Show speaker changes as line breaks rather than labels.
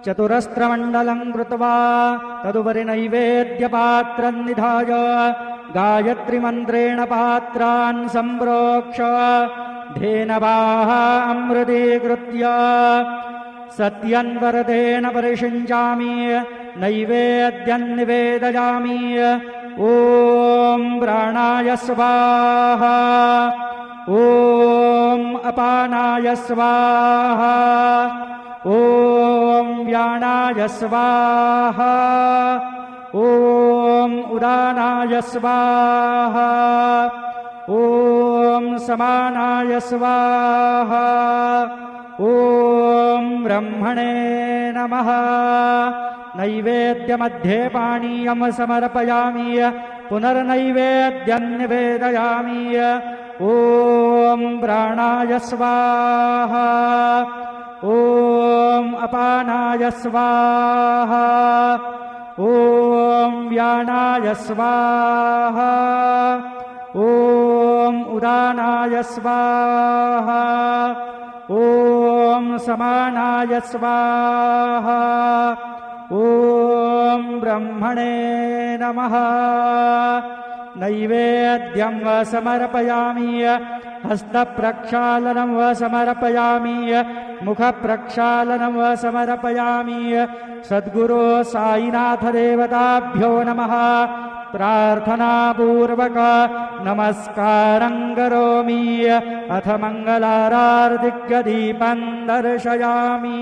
चतुरस्रमण्डलं कृत्वा तदुपरि नैवेद्यपात्रं निधाय गायत्रीमन्त्रेण पात्रान् सम्प्रोक्ष धेनवाः अमृतीकृत्य सत्यन्वरतेन परिषिञ्चामि नैवेद्यं निवेदयामि। ॐ प्राणाय स्वाहा ॐ अपानाय स्वाहा ॐ व्यानाय स्वाहा ॐ उदानाय स्वाहा ॐ समानाय स्वाहा ॐ ब्रह्मणे नमः। नैवेद्यमध्ये पानीयं समर्पयामि पुनर्नैवेद्यं निवेदयामि। ॐ प्राणाय स्वाहा ॐ अपानाय स्वाहा ॐ व्यानाय स्वाहा ॐ उदानाय स्वाहा ॐ समानाय स्वाहा ॐ ब्रह्मणे नमः। नैवेद्यं समर्पयामि हस्तप्रक्षालनं समर्पयामि मुखप्रक्षालनं समर्पयामि। सद्गुरो साईनाथदेवताभ्यो नमः। प्रार्थनापूर्वक नमस्कारं करोमि अथ मङ्गलारार्तिक्य दीपं दर्शयामि।